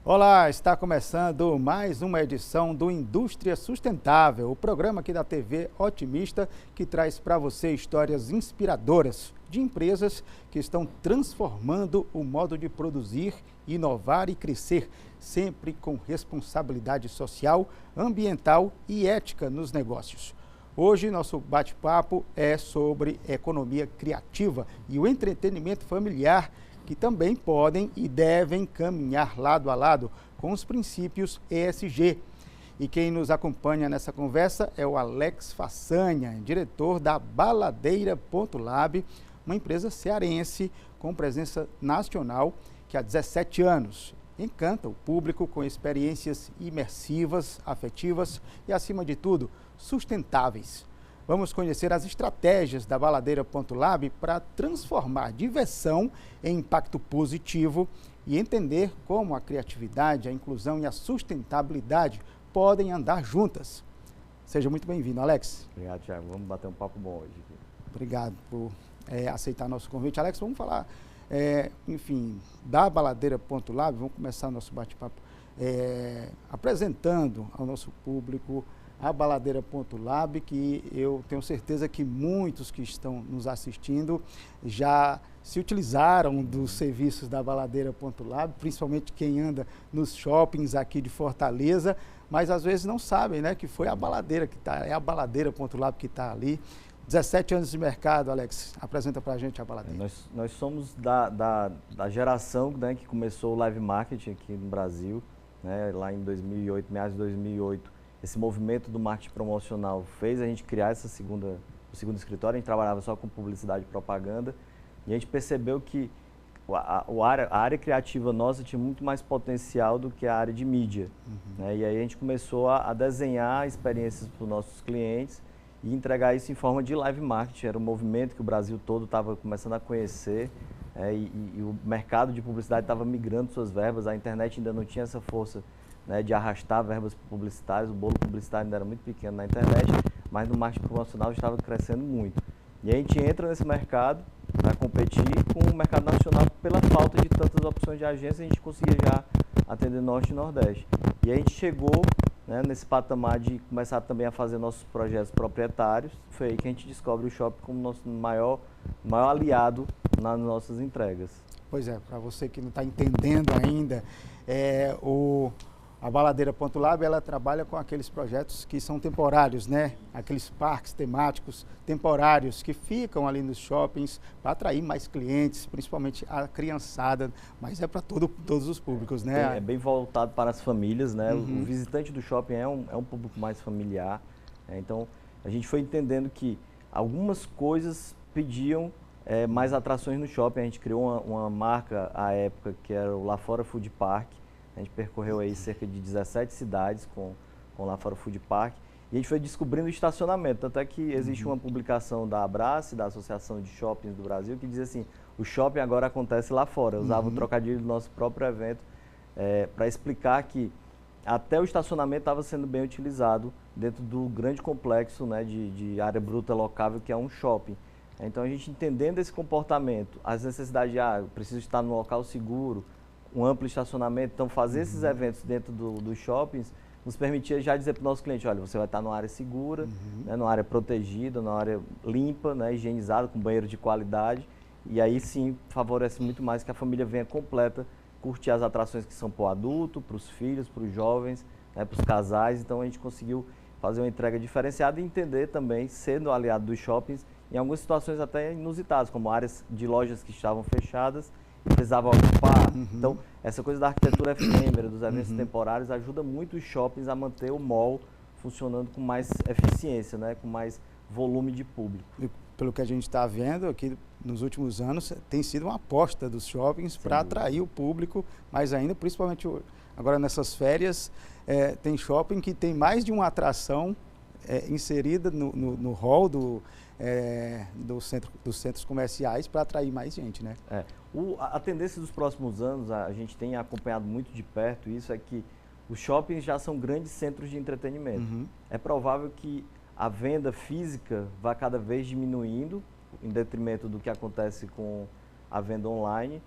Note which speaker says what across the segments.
Speaker 1: Olá, está começando mais uma edição do Indústria Sustentável, o programa aqui da TV Otimista que traz para você histórias inspiradoras de empresas que estão transformando o modo de produzir, inovar e crescer, sempre com responsabilidade social, ambiental e ética nos negócios. Hoje, nosso bate-papo é sobre economia criativa e o entretenimento familiar, que também podem e devem caminhar lado a lado com os princípios ESG. E quem nos acompanha nessa conversa é o Alex Façanha, diretor da Baladeira.lab, uma empresa cearense com presença nacional que há 17 anos encanta o público com experiências imersivas, afetivas e, acima de tudo, sustentáveis. Vamos conhecer as estratégias da Baladeira.lab para transformar diversão em impacto positivo e entender como a criatividade, a inclusão e a sustentabilidade podem andar juntas. Seja muito bem-vindo, Alex.
Speaker 2: Obrigado, Thiago. Vamos bater um papo bom hoje.
Speaker 1: Obrigado por aceitar nosso convite. Alex, vamos falar, da Baladeira.lab. Vamos começar o nosso bate-papo apresentando ao nosso público a Baladeira.lab, que eu tenho certeza que muitos que estão nos assistindo já se utilizaram dos serviços da Baladeira.lab, principalmente quem anda nos shoppings aqui de Fortaleza, mas às vezes não sabem, né, que foi a Baladeira que está, é a Baladeira.lab que está ali. 17 anos de mercado, Alex, apresenta para a gente a Baladeira.
Speaker 2: Nós somos da geração, né, que começou o live marketing aqui no Brasil, né, lá em 2008, meados de 2008. Esse movimento do marketing promocional fez a gente criar o segundo escritório. A gente trabalhava só com publicidade e propaganda e a gente percebeu que a área criativa nossa tinha muito mais potencial do que a área de mídia. Né? E aí a gente começou a desenhar experiências para os nossos clientes e entregar isso em forma de live marketing. Era um movimento que o Brasil todo estava começando a conhecer, e o mercado de publicidade estava migrando suas verbas. A internet ainda não tinha essa força, né, de arrastar verbas publicitárias. O bolo publicitário ainda era muito pequeno na internet, mas no marketing promocional estava crescendo muito. E a gente entra nesse mercado para competir com o mercado nacional. Pela falta de tantas opções de agência, a gente conseguia já atender Norte e Nordeste. E a gente chegou, né, nesse patamar de começar também a fazer nossos projetos proprietários. Foi aí que a gente descobre o shopping como nosso maior aliado nas nossas entregas.
Speaker 1: Pois é, para você que não está entendendo ainda, a Baladeira.lab, ela trabalha com aqueles projetos que são temporários, né? Aqueles parques temáticos temporários que ficam ali nos shoppings para atrair mais clientes, principalmente a criançada, mas é para todos os públicos, né?
Speaker 2: É bem voltado para as famílias, né? O visitante do shopping é um público mais familiar. Então, a gente foi entendendo que algumas coisas pediam mais atrações no shopping. A gente criou uma marca à época que era o Lá Fora Food Park. A gente percorreu aí cerca de 17 cidades com Lá Fora Food Park e a gente foi descobrindo o estacionamento. Tanto é que existe uma publicação da Abrace, da Associação de Shoppings do Brasil, que diz assim: o shopping agora acontece lá fora. Eu usava o trocadilho do nosso próprio evento para explicar que até o estacionamento estava sendo bem utilizado dentro do grande complexo, né, de área bruta locável que é um shopping. Então a gente entendendo esse comportamento, as necessidades de eu preciso estar num local seguro, um amplo estacionamento. Então, fazer esses eventos dentro dos shoppings nos permitia já dizer para o nosso cliente: olha, você vai estar numa área segura, né, numa área protegida, numa área limpa, né, higienizada, com banheiro de qualidade. E aí sim, favorece muito mais que a família venha completa, curtir as atrações que são para o adulto, para os filhos, para os jovens, né, para os casais. Então, a gente conseguiu fazer uma entrega diferenciada e entender também, sendo aliado dos shoppings, em algumas situações até inusitadas, como áreas de lojas que estavam fechadas e precisava ocupar. Então, essa coisa da arquitetura efêmera, dos eventos temporários, ajuda muito os shoppings a manter o mall funcionando com mais eficiência, né? Com mais volume de público.
Speaker 1: E pelo que a gente está vendo aqui nos últimos anos, tem sido uma aposta dos shoppings para atrair o público, mas ainda, principalmente agora nessas férias, tem shopping que tem mais de uma atração inserida no hall dos centros comerciais para atrair mais gente, né?
Speaker 2: A tendência dos próximos anos, a gente tem acompanhado muito de perto isso, é que os shoppings já são grandes centros de entretenimento. É provável que a venda física vá cada vez diminuindo, em detrimento do que acontece com a venda online.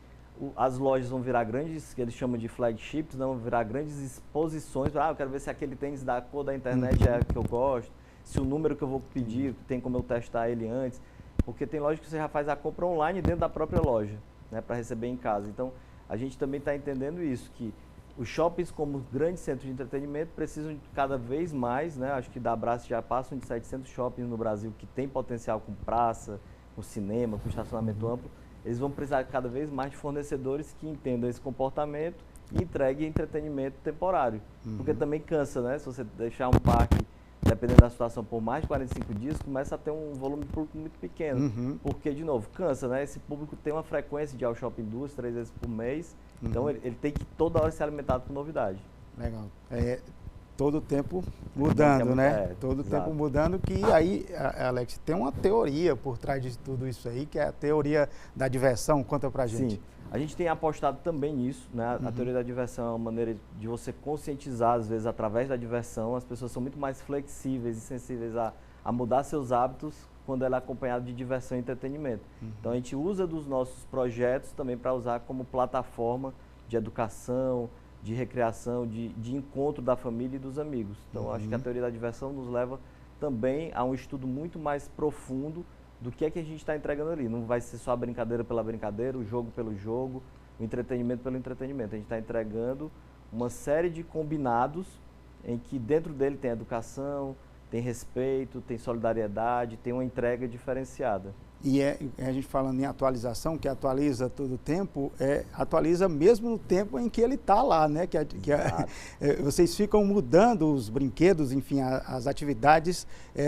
Speaker 2: as lojas vão virar grandes, que eles chamam de flagships, vão virar grandes exposições. Eu quero ver se aquele tênis da cor da internet é que eu gosto, se o número que eu vou pedir tem como eu testar ele antes. Porque tem loja que você já faz a compra online dentro da própria loja, né, para receber em casa. Então, a gente também está entendendo isso, que os shoppings como grandes centros de entretenimento precisam de cada vez mais, né? Acho que da Brás já passam de 700 shoppings no Brasil que tem potencial com praça, com cinema, com estacionamento amplo. Eles vão precisar cada vez mais de fornecedores que entendam esse comportamento e entreguem entretenimento temporário. Porque também cansa, né? Se você deixar um parque, dependendo da situação, por mais de 45 dias, começa a ter um volume de público muito pequeno. Porque, de novo, cansa, né? Esse público tem uma frequência de ir ao shopping 2, 3 vezes por mês. Então, ele tem que toda hora ser alimentado por novidade.
Speaker 1: Legal. Todo o tempo mudando, né? Todo o tempo mudando, que aí, Alex, tem uma teoria por trás de tudo isso aí, que é a teoria da diversão. Conta pra gente.
Speaker 2: Sim, a gente tem apostado também nisso, né? A teoria da diversão é uma maneira de você conscientizar, às vezes, através da diversão. As pessoas são muito mais flexíveis e sensíveis a mudar seus hábitos quando ela é acompanhada de diversão e entretenimento. Então, a gente usa dos nossos projetos também para usar como plataforma de educação, de recreação, de encontro da família e dos amigos. Então, acho que a teoria da diversão nos leva também a um estudo muito mais profundo do que é que a gente está entregando ali. Não vai ser só a brincadeira pela brincadeira, o jogo pelo jogo, o entretenimento pelo entretenimento. A gente está entregando uma série de combinados em que dentro dele tem educação, tem respeito, tem solidariedade, tem uma entrega diferenciada.
Speaker 1: E a gente falando em atualização, que atualiza todo o tempo, atualiza mesmo no tempo em que ele está lá, né? Vocês ficam mudando os brinquedos, enfim, as atividades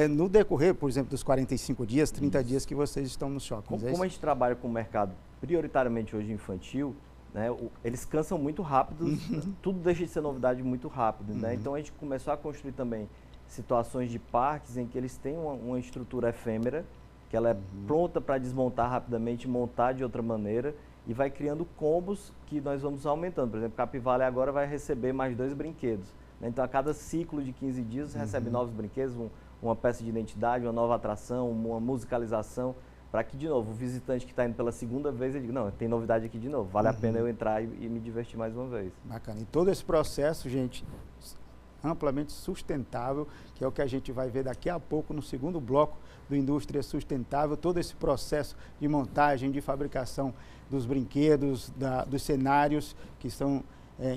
Speaker 1: no decorrer, por exemplo, dos 45 dias, 30 dias que vocês estão no shopping.
Speaker 2: Como a gente trabalha com o mercado prioritariamente hoje infantil, né, eles cansam muito rápido, tudo deixa de ser novidade muito rápido, né? Então a gente começou a construir também situações de parques em que eles têm uma estrutura efêmera, que ela é pronta para desmontar rapidamente, montar de outra maneira, e vai criando combos que nós vamos aumentando. Por exemplo, Capivale agora vai receber mais 2 brinquedos, né? Então, a cada ciclo de 15 dias, você recebe novos brinquedos, uma peça de identidade, uma nova atração, uma musicalização, para que, de novo, o visitante que está indo pela segunda vez, ele diga, não, tem novidade aqui de novo, vale a pena eu entrar e me divertir mais uma vez.
Speaker 1: Bacana. E todo esse processo, gente, amplamente sustentável, que é o que a gente vai ver daqui a pouco no segundo bloco do Indústria Sustentável, todo esse processo de montagem, de fabricação dos brinquedos, dos cenários que são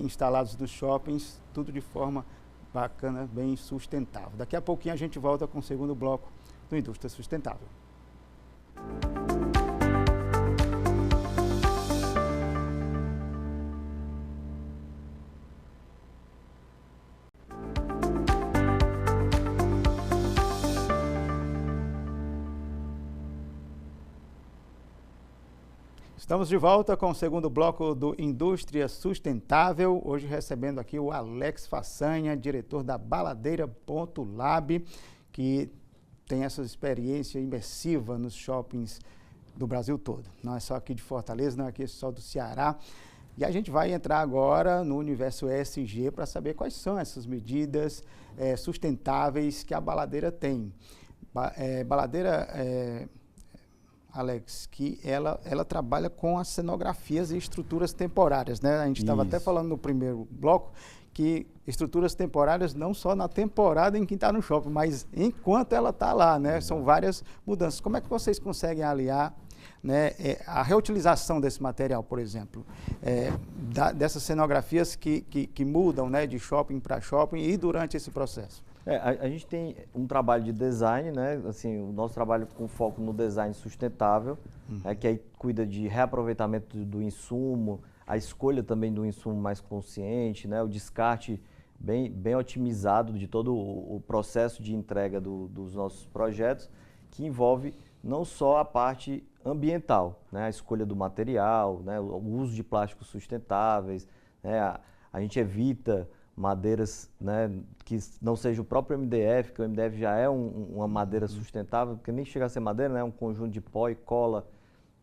Speaker 1: instalados nos shoppings, tudo de forma bacana, bem sustentável. Daqui a pouquinho a gente volta com o segundo bloco do Indústria Sustentável. Estamos de volta com o segundo bloco do Indústria Sustentável, hoje recebendo aqui o Alex Façanha, diretor da Baladeira.lab, que tem essa experiência imersiva nos shoppings do Brasil todo. Não é só aqui de Fortaleza, não é aqui só do Ceará. E a gente vai entrar agora no universo ESG para saber quais são essas medidas sustentáveis que a Baladeira tem. Alex, que ela trabalha com as cenografias e estruturas temporárias, né? A gente estava até falando no primeiro bloco que estruturas temporárias não só na temporada em que está no shopping, mas enquanto ela está lá, né? São várias mudanças. Como é que vocês conseguem aliar, né, a reutilização desse material, por exemplo, dessas cenografias que mudam, né, de shopping para shopping e durante esse processo?
Speaker 2: A gente tem um trabalho de design, né? Assim, o nosso trabalho com foco no design sustentável, que aí cuida de reaproveitamento do insumo, a escolha também do insumo mais consciente, né? O descarte bem otimizado de todo o processo de entrega dos nossos projetos, que envolve não só a parte ambiental, né? A escolha do material, né? O uso de plásticos sustentáveis, né? A gente evita madeiras, né, que não seja o próprio MDF, que o MDF já é uma madeira sustentável, porque nem chega a ser madeira, né, é um conjunto de pó e cola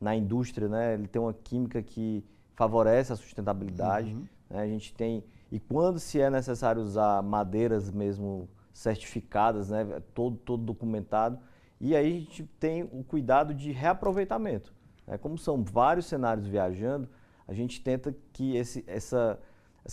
Speaker 2: na indústria, né, ele tem uma química que favorece a sustentabilidade, né, a gente tem, e quando se é necessário usar madeiras mesmo certificadas, né, todo documentado, e aí a gente tem o cuidado de reaproveitamento, né, como são vários cenários viajando, a gente tenta que essa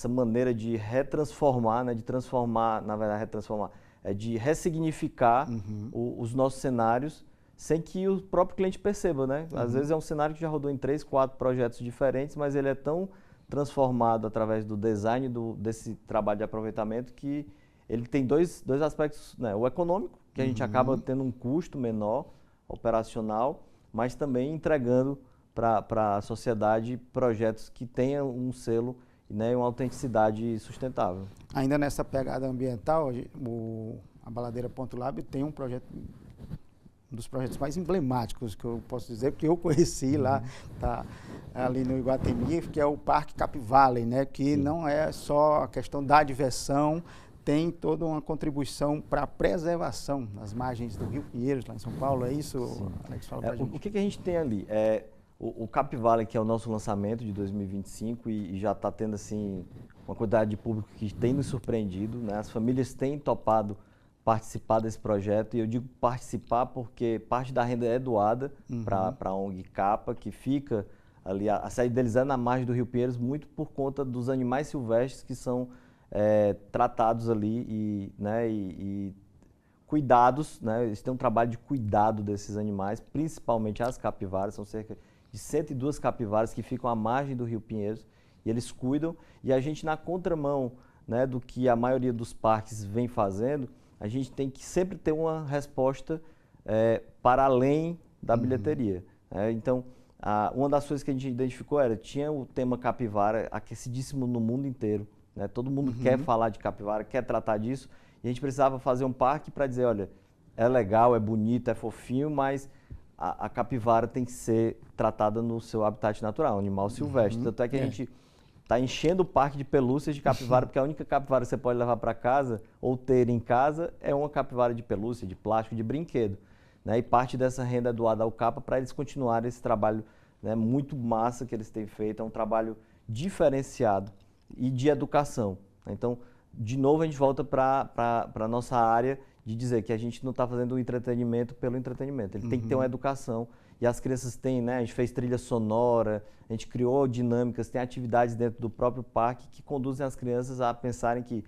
Speaker 2: maneira de retransformar, né, de transformar, na verdade, retransformar, de ressignificar os nossos cenários sem que o próprio cliente perceba, né? Às vezes é um cenário que já rodou em 3, 4 projetos diferentes, mas ele é tão transformado através do design desse trabalho de aproveitamento que ele tem dois aspectos, né? O econômico, que a gente acaba tendo um custo menor operacional, mas também entregando para a sociedade projetos que tenham um selo, né, e uma autenticidade sustentável.
Speaker 1: Ainda nessa pegada ambiental, a Baladeira Ponto Lab tem um projeto, um dos projetos mais emblemáticos que eu posso dizer, porque eu conheci lá, tá, ali no Iguatemi, que é o Parque Capivalley, né, que não é só a questão da diversão, tem toda uma contribuição para a preservação das margens do Rio Pinheiros, lá em São Paulo, é isso, Alex? Fala pra gente.
Speaker 2: O que a gente tem ali? O Capivalley, que é o nosso lançamento de 2025 e já está tendo assim, uma quantidade de público que tem nos surpreendido, né? As famílias têm topado participar desse projeto, e eu digo participar porque parte da renda é doada para a ONG Capa, que fica ali, a sede deles é na margem do Rio Pinheiros, muito por conta dos animais silvestres que são tratados ali e cuidados, né? Eles têm um trabalho de cuidado desses animais, principalmente as capivaras, são cerca de 102 capivaras que ficam à margem do Rio Pinheiros, e eles cuidam, e a gente, na contramão, né, do que a maioria dos parques vem fazendo, a gente tem que sempre ter uma resposta para além da bilheteria. Então, uma das coisas que a gente identificou tinha o tema capivara aquecidíssimo no mundo inteiro, né? Todo mundo quer falar de capivara, quer tratar disso, e a gente precisava fazer um parque para dizer, olha, é legal, é bonito, é fofinho, mas a capivara tem que ser tratada no seu habitat natural, animal silvestre. Tanto é que a gente está enchendo o parque de pelúcias de capivara, porque a única capivara que você pode levar para casa ou ter em casa é uma capivara de pelúcia, de plástico, de brinquedo, né? E parte dessa renda é doada ao Capa para eles continuarem esse trabalho, né, muito massa que eles têm feito. É um trabalho diferenciado e de educação. Então, de novo, a gente volta para a nossa área de dizer que a gente não está fazendo o entretenimento pelo entretenimento. Ele tem que ter uma educação. E as crianças têm, né? A gente fez trilha sonora, a gente criou dinâmicas, tem atividades dentro do próprio parque que conduzem as crianças a pensarem que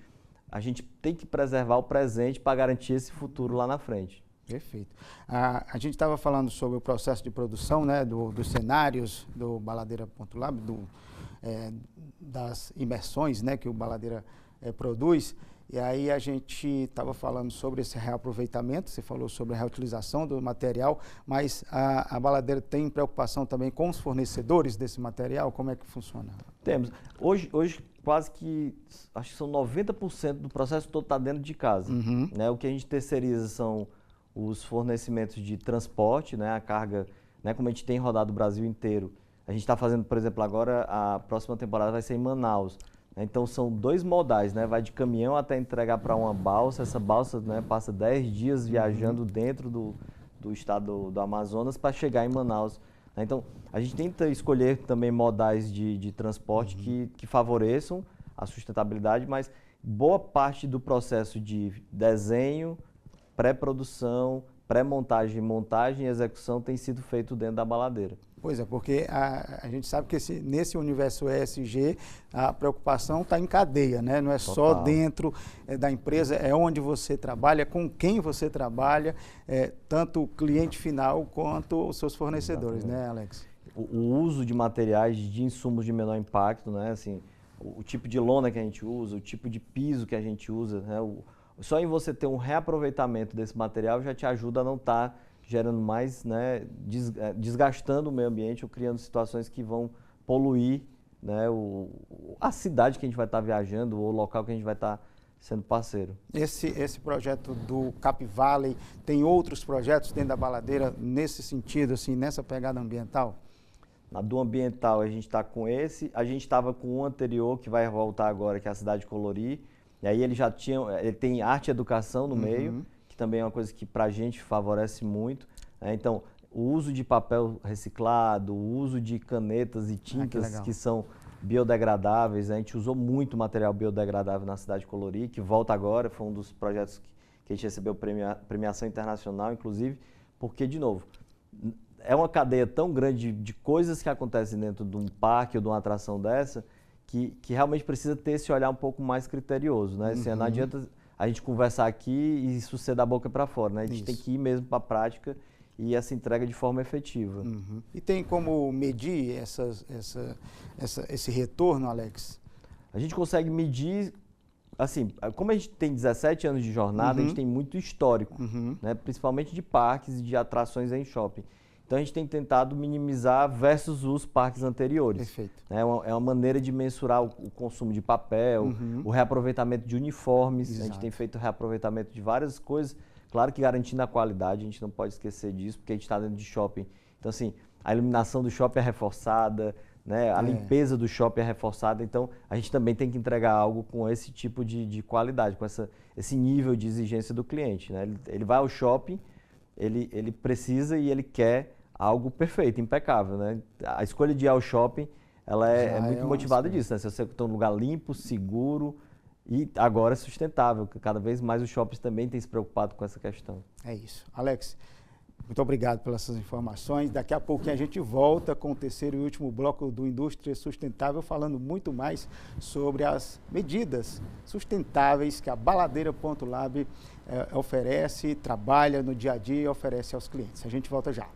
Speaker 2: a gente tem que preservar o presente para garantir esse futuro lá na frente.
Speaker 1: Perfeito. A gente estava falando sobre o processo de produção, né, dos cenários do Baladeira Ponto Lab, das imersões, né, que o Baladeira produz. E aí a gente estava falando sobre esse reaproveitamento, você falou sobre a reutilização do material, mas a Baladeira tem preocupação também com os fornecedores desse material? Como é que funciona?
Speaker 2: Temos. Hoje quase que, acho que são 90% do processo todo está dentro de casa. Né? O que a gente terceiriza são os fornecimentos de transporte, né? A carga, né? Como a gente tem rodado o Brasil inteiro. A gente está fazendo, por exemplo, agora a próxima temporada vai ser em Manaus. Então são 2 modais, né? Vai de caminhão até entregar para uma balsa. Essa balsa, né, passa 10 dias viajando dentro do estado do Amazonas para chegar em Manaus. Então a gente tenta escolher também modais de transporte que favoreçam a sustentabilidade, mas boa parte do processo de desenho, pré-produção, pré-montagem, montagem e execução tem sido feito dentro da Baladeira.
Speaker 1: Pois é, porque a gente sabe que nesse universo ESG a preocupação está em cadeia, né? Não é só dentro da empresa, é onde você trabalha, com quem você trabalha, tanto o cliente final quanto os seus fornecedores, né, Alex?
Speaker 2: O uso de materiais, de insumos de menor impacto, né? Assim, o tipo de lona que a gente usa, o tipo de piso que a gente usa, né? Só em você ter um reaproveitamento desse material já te ajuda a não estar gerando mais, né, desgastando o meio ambiente ou criando situações que vão poluir, né, a cidade que a gente vai estar viajando ou o local que a gente vai estar sendo parceiro.
Speaker 1: Esse projeto do Capivalley, tem outros projetos dentro da Baladeira nesse sentido, assim, nessa pegada ambiental?
Speaker 2: Na do ambiental a gente está com esse, a gente estava com um anterior que vai voltar agora, que é a Cidade de Colori, e aí ele tem arte e educação no meio, que também é uma coisa que para a gente favorece muito. Né? Então, o uso de papel reciclado, o uso de canetas e tintas que são biodegradáveis. A gente usou muito material biodegradável na Cidade de Colori, que volta agora, foi um dos projetos que a gente recebeu premiação internacional, inclusive, porque, de novo, é uma cadeia tão grande de coisas que acontecem dentro de um parque ou de uma atração dessa, que realmente precisa ter esse olhar um pouco mais criterioso, né? Assim, não adianta a gente conversar aqui e isso ser da boca para fora, né? A gente tem que ir mesmo para a prática e essa entrega de forma efetiva.
Speaker 1: E tem como medir esse retorno, Alex?
Speaker 2: A gente consegue medir, assim, como a gente tem 17 anos de jornada, a gente tem muito histórico, né? Principalmente de parques e de atrações em shopping. Então a gente tem tentado minimizar versus os parques anteriores.
Speaker 1: Perfeito.
Speaker 2: É uma maneira de mensurar o consumo de papel, o reaproveitamento de uniformes.
Speaker 1: Exato.
Speaker 2: A gente tem feito reaproveitamento de várias coisas, claro que garantindo a qualidade, a gente não pode esquecer disso, porque a gente está dentro de shopping. Então, assim, a iluminação do shopping é reforçada, né? A limpeza do shopping é reforçada, então a gente também tem que entregar algo com esse tipo de qualidade, com esse nível de exigência do cliente, né? Ele vai ao shopping, ele precisa e ele quer algo perfeito, impecável, né? A escolha de ir ao shopping, ela é muito motivada disso, né? Se você tem um lugar limpo, seguro e agora sustentável, que cada vez mais os shoppings também têm se preocupado com essa questão.
Speaker 1: É isso. Alex, muito obrigado pelas suas informações. Daqui a pouquinho a gente volta com o terceiro e último bloco do Indústria Sustentável, falando muito mais sobre as medidas sustentáveis que a Baladeira Ponto Lab oferece, trabalha no dia a dia e oferece aos clientes. A gente volta já.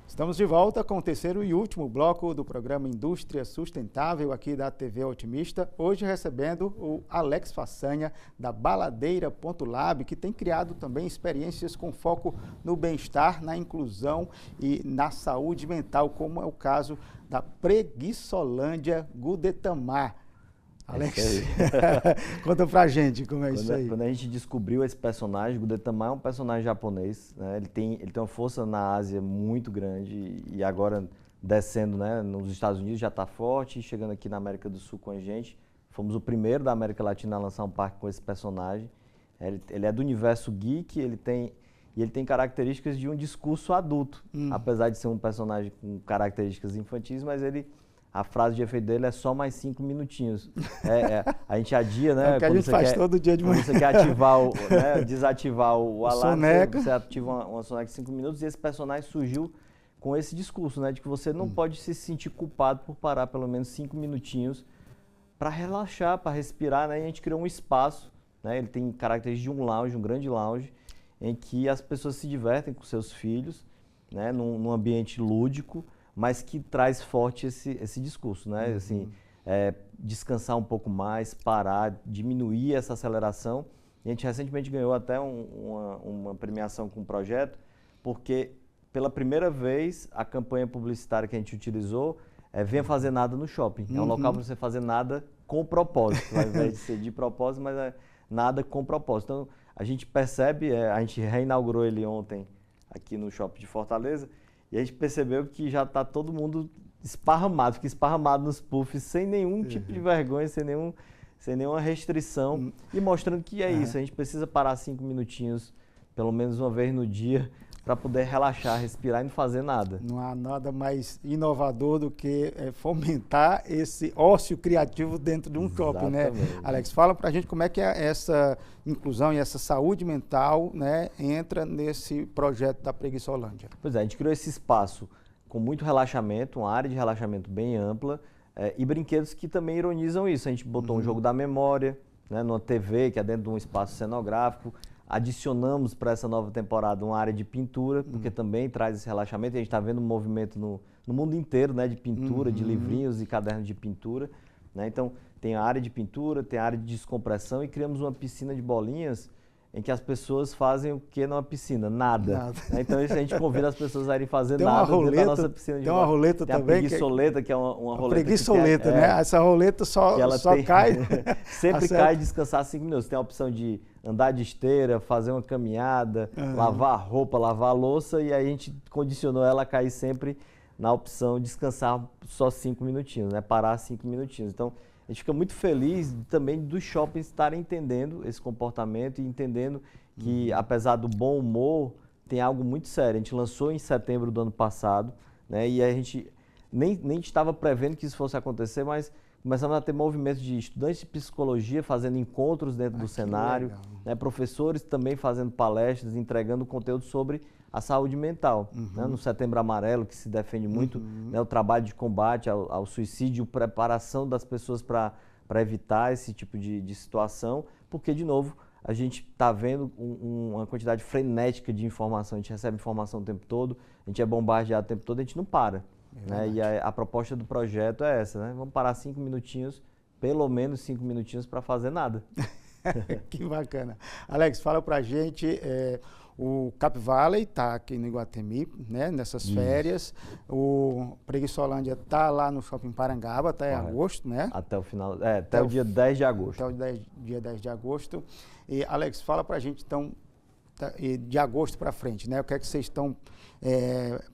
Speaker 1: Estamos de volta com o terceiro e último bloco do programa Indústria Sustentável aqui da TV Otimista. Hoje recebendo o Alex Façanha, da Baladeira Ponto Lab, que tem criado também experiências com foco no bem-estar, na inclusão e na saúde mental, como é o caso da Preguiçolândia Gudetamar. Alex, conta pra gente como é isso aí.
Speaker 2: Quando a gente descobriu esse personagem, Gudetamar é um personagem japonês, né? Ele tem uma força na Ásia muito grande e agora descendo, né, nos Estados Unidos já está forte e chegando aqui na América do Sul com a gente. Fomos o primeiro da América Latina a lançar um parque com esse personagem. Ele é do universo geek, ele tem características de um discurso adulto, apesar de ser um personagem com características infantis, mas a frase de efeito dele é só mais 5 minutinhos. A gente adia, né?
Speaker 1: É o que a gente faz todo dia de manhã.
Speaker 2: Quando você quer ativar desativar o alarme, você ativa uma soneca de 5 minutos e esse personagem surgiu com esse discurso, né? De que você não pode se sentir culpado por parar pelo menos 5 minutinhos para relaxar, para respirar, né? E a gente criou um espaço, né? Ele tem características de um lounge, um grande lounge, em que as pessoas se divertem com seus filhos, né? Num ambiente lúdico, mas que traz forte esse discurso, né? Assim, descansar um pouco mais, parar, diminuir essa aceleração. E a gente recentemente ganhou até uma premiação com um projeto, porque pela primeira vez a campanha publicitária que a gente utilizou Venha Fazer Nada no Shopping. É um local para você fazer nada com propósito, ao invés de ser de propósito, mas nada com propósito. Então, a gente percebe, a gente reinaugurou ele ontem aqui no Shopping de Fortaleza, e a gente percebeu que já está todo mundo esparramado, fica esparramado nos puffs, sem nenhum tipo de vergonha, sem nenhuma restrição, e mostrando que é isso, a gente precisa parar 5 minutinhos, pelo menos uma vez no dia, para poder relaxar, respirar e não fazer nada.
Speaker 1: Não há nada mais inovador do que fomentar esse ócio criativo dentro de um shopping, né? Alex, fala pra gente como é que essa inclusão e essa saúde mental, né, entra nesse projeto da Preguiçolândia.
Speaker 2: Pois é, a gente criou esse espaço com muito relaxamento, uma área de relaxamento bem ampla e brinquedos que também ironizam isso. A gente botou um jogo da memória, né, numa TV que é dentro de um espaço cenográfico. Adicionamos para essa nova temporada uma área de pintura, porque também traz esse relaxamento. E a gente está vendo um movimento no mundo inteiro, né, de pintura, de livrinhos e cadernos de pintura, né? Então, tem a área de pintura, tem a área de descompressão e criamos uma piscina de bolinhas em que as pessoas fazem o que numa piscina? Nada. Né? Então, a gente convida as pessoas a irem fazer nada dentro da nossa piscina de bolinhas.
Speaker 1: Tem uma roleta
Speaker 2: tem
Speaker 1: também.
Speaker 2: Tem a preguiçoleta, que é uma roleta.
Speaker 1: Preguiçoleta, né? Essa roleta só cai.
Speaker 2: Sempre cai descansar 5 minutos. Tem a opção de andar de esteira, fazer uma caminhada, lavar a roupa, lavar a louça, e aí a gente condicionou ela a cair sempre na opção de descansar só 5 minutinhos, né? Parar 5 minutinhos. Então, a gente fica muito feliz também dos shoppings estarem entendendo esse comportamento e entendendo que, apesar do bom humor, tem algo muito sério. A gente lançou em setembro do ano passado, né, e a gente nem estava prevendo que isso fosse acontecer, mas começamos a ter movimentos de estudantes de psicologia fazendo encontros dentro do cenário, né, professores também fazendo palestras, entregando conteúdo sobre a saúde mental. Né, no Setembro Amarelo, que se defende muito, né, o trabalho de combate ao suicídio, preparação das pessoas para evitar esse tipo de situação, porque, de novo, a gente está vendo uma quantidade frenética de informação, a gente recebe informação o tempo todo, a gente é bombardeado o tempo todo, a gente não para. Né? E a proposta do projeto é essa, né? Vamos parar 5 minutinhos, pelo menos 5 minutinhos para fazer nada.
Speaker 1: Que bacana. Alex, fala pra gente, o Cap Valley está aqui no Iguatemi, né, nessas férias, o Preguiçolândia está lá no Shopping Parangaba, está em agosto, né?
Speaker 2: Até o final, até o dia 10 de agosto.
Speaker 1: Até o dia 10 de agosto. E, Alex, fala pra gente, então, de agosto para frente, né? O que é que vocês estão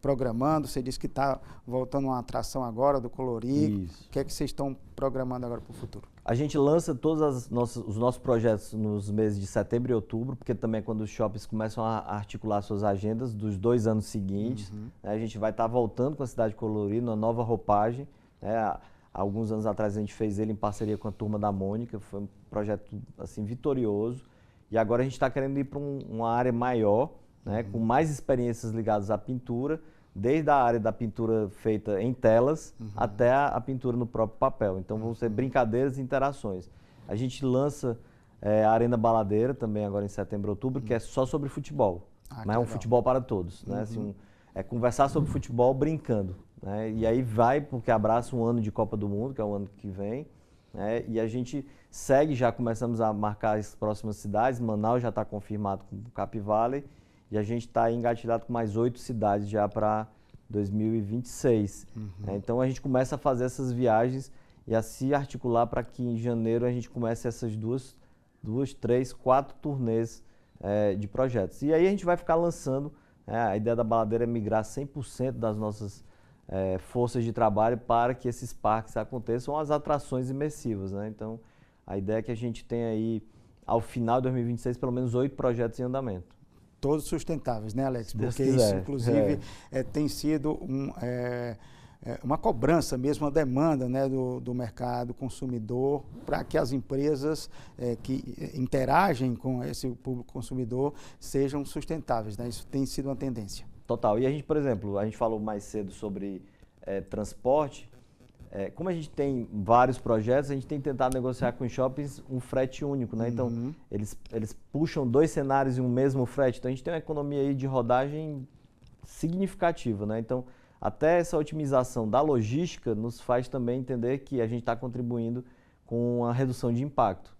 Speaker 1: programando? Você disse que está voltando uma atração agora do Colorido.
Speaker 2: Isso.
Speaker 1: O que é que vocês estão programando agora para o futuro?
Speaker 2: A gente lança todos os nossos projetos nos meses de setembro e outubro, porque também é quando os shoppings começam a articular suas agendas dos 2 anos seguintes. Né? A gente vai estar voltando com a Cidade Colorida, uma nova roupagem. Né? Há alguns anos atrás a gente fez ele em parceria com a Turma da Mônica, foi um projeto assim, vitorioso. E agora a gente está querendo ir para uma área maior, né, com mais experiências ligadas à pintura, desde a área da pintura feita em telas até a pintura no próprio papel. Então vão ser brincadeiras e interações. A gente lança a Arena Baladeira também agora em setembro, outubro, que é só sobre futebol. Mas é um futebol para todos. Né? Assim, é conversar sobre futebol brincando. Né? E aí vai, porque abraça um ano de Copa do Mundo, que é o ano que vem. Né? E a gente segue, já começamos a marcar as próximas cidades. Manaus já está confirmado com o Cap Valley. E a gente está engatilhado com mais 8 cidades já para 2026. Então a gente começa a fazer essas viagens e a se articular para que em janeiro a gente comece essas 2, 3, 4 turnês de projetos. E aí a gente vai ficar lançando, a ideia da Baladeira é migrar 100% das nossas forças de trabalho para que esses parques aconteçam, as atrações imersivas. Né? Então a ideia é que a gente tenha aí, ao final de 2026, pelo menos 8 projetos em andamento.
Speaker 1: Todos sustentáveis, né, Alex? Porque
Speaker 2: isso,
Speaker 1: inclusive, tem sido uma cobrança mesmo, uma demanda, né, do mercado consumidor para que as empresas que interagem com esse público consumidor sejam sustentáveis. Né? Isso tem sido uma tendência.
Speaker 2: Total. E a gente, por exemplo, a gente falou mais cedo sobre transporte. Como a gente tem vários projetos, a gente tem tentado negociar com os shoppings um frete único, né? Então, eles puxam 2 cenários em um mesmo frete. Então, a gente tem uma economia aí de rodagem significativa, né? Então, até essa otimização da logística nos faz também entender que a gente está contribuindo com a redução de impacto.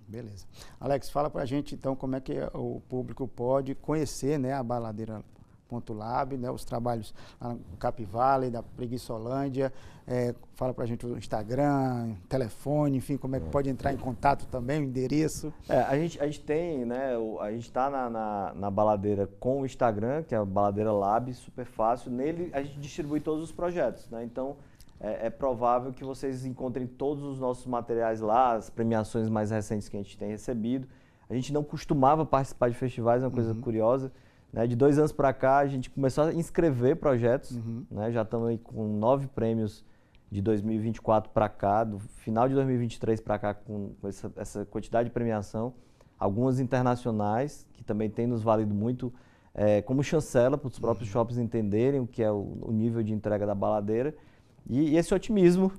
Speaker 1: Beleza. Alex, fala pra gente, então, como é que o público pode conhecer, né, a Baladeira.lab, né, os trabalhos lá no Cap Valley, da Preguiçolândia. Fala pra gente o Instagram, telefone, enfim, como é que pode entrar em contato também, o endereço.
Speaker 2: A gente tem, né, a gente está na Baladeira com o Instagram, que é a Baladeira Lab, super fácil. Nele a gente distribui todos os projetos, né? Então é provável que vocês encontrem todos os nossos materiais lá, as premiações mais recentes que a gente tem recebido. A gente não costumava participar de festivais, é uma coisa curiosa. Né? De 2 anos para cá, a gente começou a inscrever projetos, né? Já estamos aí com 9 prêmios de 2024 para cá, do final de 2023 para cá, com essa quantidade de premiação. Algumas internacionais, que também têm nos valido muito como chancela, para os próprios shoppings entenderem o que é o nível de entrega da Baladeira. E esse otimismo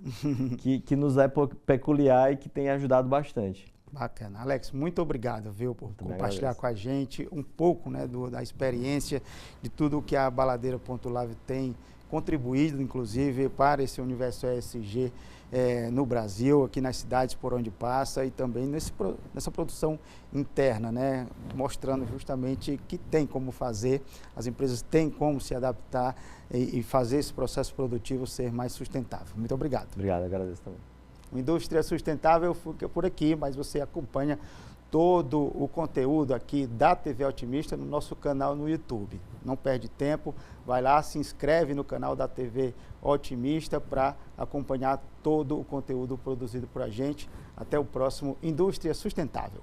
Speaker 2: que nos é peculiar e que tem ajudado bastante.
Speaker 1: Bacana. Alex, muito obrigado, viu, por compartilhar com a gente um pouco, né, da experiência, de tudo que a Baladeira.lab tem contribuído, inclusive, para esse universo ESG no Brasil, aqui nas cidades por onde passa e também nessa produção interna, né, mostrando justamente que tem como fazer, as empresas têm como se adaptar e fazer esse processo produtivo ser mais sustentável. Muito obrigado.
Speaker 2: Obrigado, agradeço também.
Speaker 1: Indústria Sustentável fica por aqui, mas você acompanha todo o conteúdo aqui da TV Otimista no nosso canal no YouTube. Não perde tempo, vai lá, se inscreve no canal da TV Otimista para acompanhar todo o conteúdo produzido por a gente. Até o próximo Indústria Sustentável.